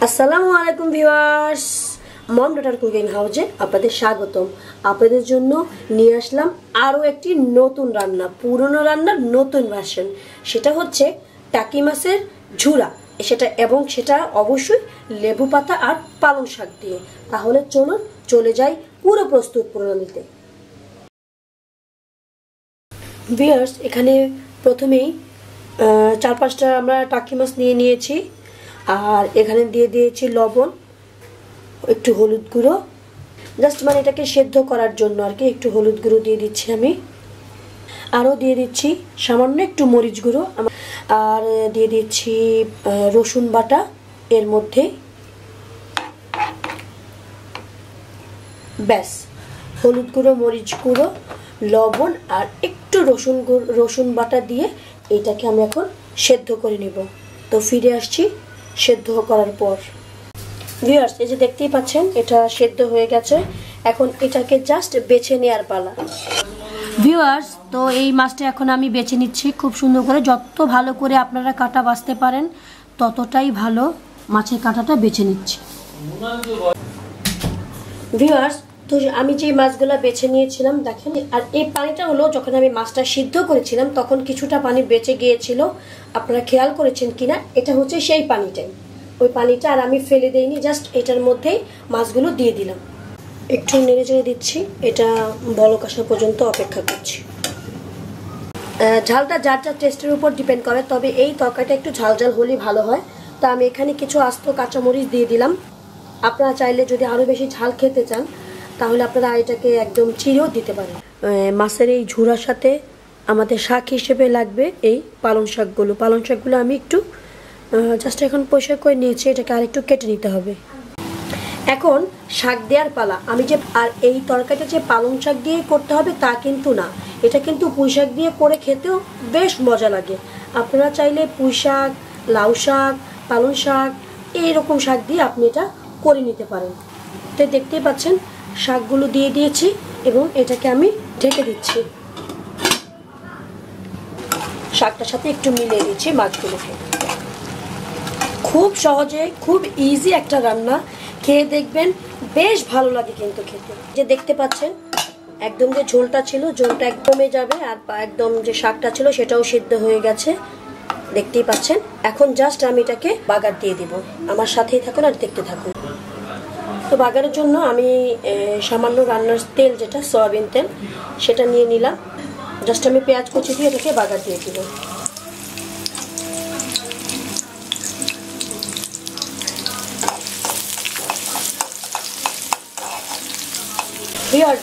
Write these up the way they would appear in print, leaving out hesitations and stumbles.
আসসালামু আলাইকুম ভিউয়ার্স, মম daughter cooking হাউজে আপনাদের স্বাগতম। আপনাদের জন্য নিয়ে আসলাম আরও একটি নতুন রান্না, পুরনো রান্নার নতুন ভার্সন। সেটা হচ্ছে টাকি মাছের ঝুরা, সেটা অবশ্যই লেবু পাতা আর পালং শাক দিয়ে। তাহলে চলুন চলে যাই পুরো প্রস্তুত প্রণালীতে। ভিউয়ার্স, এখানে প্রথমেই 4-5টা আমরা টাকি মাছ নিয়ে নিয়েছি, আর এখানে দিয়ে দিয়েছি লবণ, একটু হলুদ গুঁড়ো, জাস্ট মানে এটাকে সেদ্ধ করার জন্য আর কি। একটু হলুদ গুঁড়ো দিয়ে দিচ্ছি আমি, আরও দিয়ে দিচ্ছি সামান্য একটু মরিচ গুঁড়ো, আর দিয়ে দিচ্ছি রসুন বাটা এর মধ্যে। ব্যাস, হলুদ গুঁড়ো, মরিচ গুঁড়ো, লবণ আর একটু রসুন বাটা দিয়ে এটাকে আমি এখন সেদ্ধ করে নিব। তো ফিরে আসছি সেদ্ধ করার পর। ভিউয়ার্স, এই যে দেখতেই পাচ্ছেন এটা সেদ্ধ হয়ে গেছে। এখন এটাকে জাস্ট বেছে নেওয়ার পালা। ভিউয়ার্স, তো এই মাছটা এখন আমি বেছে নিচ্ছি খুব সুন্দর করে। যত ভালো করে আপনারা কাটা বাছতে পারেন ততটাই ভালো। মাছের কাঁটাটা বেছে নিচ্ছি। ভিউয়ার্স, তো আমি যে মাছগুলো বেছে নিয়েছিলাম দেখেন, আর এই পানিটা হলো যখন আমি মাছটা সিদ্ধ করেছিলাম তখন কিছুটা পানি বেঁচে গিয়েছিল। আপনারা খেয়াল করেছেন কিনা, এটা হচ্ছে সেই পানিটাই। ওই পানিটা আর আমি ফেলে দেইনি, জাস্ট এটার মধ্যেই মাছগুলো দিয়ে দিলাম। একটু নেড়ে চেড়ে দিচ্ছি, এটা বলক আসা পর্যন্ত অপেক্ষা করছি। ঝালটা যার যার টেস্টের উপর ডিপেন্ড করে, তবে এই তরকারিটা একটু ঝাল ঝাল হলেই ভালো হয়। তা আমি এখানে কিছু আস্ত কাঁচামরিচ দিয়ে দিলাম। আপনারা চাইলে যদি আরও বেশি ঝাল খেতে চান তাহলে আপনারা এটাকে একদম চিড়েও দিতে পারেন। মাছের এই ঝুরার সাথে আমাদের শাক হিসেবে লাগবে এই পালং শাকগুলো আমি একটু জাস্ট এখন পরিষ্কার করে নিয়েছি, এটাকে আর একটু কেটে নিতে হবে। এখন শাক দেওয়ার পালা। আর এই তরকারিটা যে পালং শাক দিয়ে করতে হবে তা কিন্তু না, এটা কিন্তু পুঁই শাক দিয়ে করে খেতেও বেশ মজা লাগে। আপনারা চাইলে পুঁই শাক, লাউ শাক, পালং শাক এইরকম শাক দিয়ে আপনি এটা করে নিতে পারেন। তো দেখতেই পাচ্ছেন শাকগুলো দিয়ে দিয়েছি এবং এটাকে আমি ঢেকে দিচ্ছি। শাকটার সাথে একটু মিলিয়ে দিচ্ছি মাছগুলোকে। খুব সহজে, খুব ইজি একটা রান্না, খেয়ে দেখবেন বেশ ভালো লাগে কিন্তু খেতে। যে দেখতে পাচ্ছেন একদম যে ঝোলটা ছিল, ঝোলটা একদমই যাবে, আর একদম যে শাকটা ছিল সেটাও সিদ্ধ হয়ে গেছে, দেখতেই পাচ্ছেন। এখন জাস্ট আমি এটাকে বাগার দিয়ে দিব। আমার সাথেই থাকুন আর দেখতে থাকুন। তো বাগারের জন্য আমি সামান্য রান্নার তেল, যেটা সয়াবিন তেল, সেটা নিয়ে নিলাম। জাস্ট আমি পেঁয়াজ কুচি দিয়ে এটাকে বাগার দিয়ে দিব।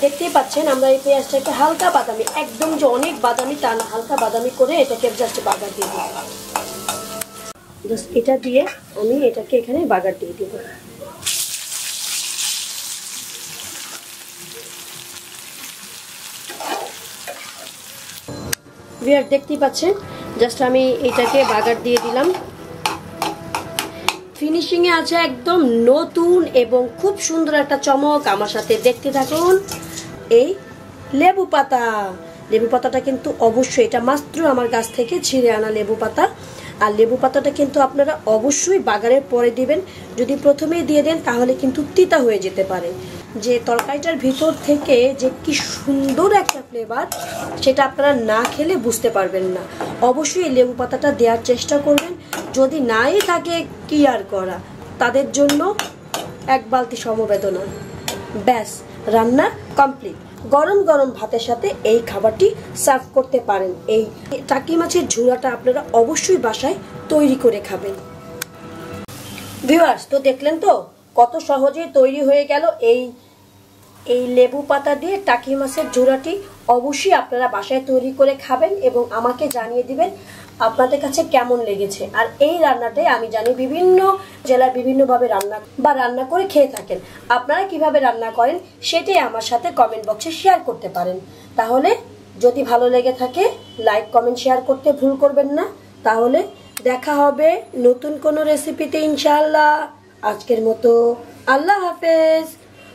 দেখতেই পাচ্ছেন আমরা এই পেঁয়াজটাকে হালকা বাদামি, একদম যে অনেক বাদামি তা না, হালকা বাদামি করে এটাকে জাস্ট বাগার দিয়ে দিব। জাস্ট এটা দিয়ে আমি এটাকে এখানে বাগার দিয়ে দিব। দেখতেই পাচ্ছেন জাস্ট আমি এটাকে বাগার দিয়ে দিলাম। ফিনিশিং এ আছে একদম নতুন এবং খুব সুন্দর একটা চমক। আমার সাথে দেখতে থাকুন। এই লেবু পাতাটা কিন্তু অবশ্যই, এটা মাত্র আমার গাছ থেকে ছিঁড়ে আনা লেবু পাতা। আর লেবু পাতাটা কিন্তু আপনারা অবশ্যই বাগারের পরে দিবেন। যদি প্রথমেই দিয়ে দেন তাহলে কিন্তু তিতা হয়ে যেতে পারে। যে তরকারিটার ভিতর থেকে যে কি সুন্দর একটা ফ্লেভার, সেটা আপনারা না খেলে বুঝতে পারবেন না। অবশ্যই এই লেবু পাতাটা দেওয়ার চেষ্টা করবেন। যদি নাই থাকে কি আর করা, তাদের জন্য এক বালতি সমবেদনা। ব্যাস, রান্না কমপ্লিট। গরম গরম ভাতের সাথে এই খাবারটি সার্ভ করতে পারেন। এই টাকি মাছের ঝুরাটা আপনারা অবশ্যই বাসায় তৈরি করে খাবেন। ভিউয়ার্স, তো দেখলেন তো কত সহজে তৈরি হয়ে গেল এই লেবু পাতা দিয়ে টাকি মাছের ঝুরাটি। অবশ্যই আপনারা বাসায় তৈরি করে খাবেন এবং আমাকে জানিয়ে দিবেন আপনাদের কাছে কেমন লেগেছে। আর এই রান্নাটাই আমি জানি বিভিন্ন জেলায় বিভিন্নভাবে রান্না করে খেয়ে থাকেন। আপনারা কিভাবে রান্না করেন সেটাই আমার সাথে কমেন্ট বক্সে শেয়ার করতে পারেন। তাহলে যদি ভালো লেগে থাকে লাইক, কমেন্ট, শেয়ার করতে ভুল করবেন না। তাহলে দেখা হবে নতুন কোনো রেসিপিতে ইনশাআল্লাহ। আজকের মতো আল্লাহ হাফেজ।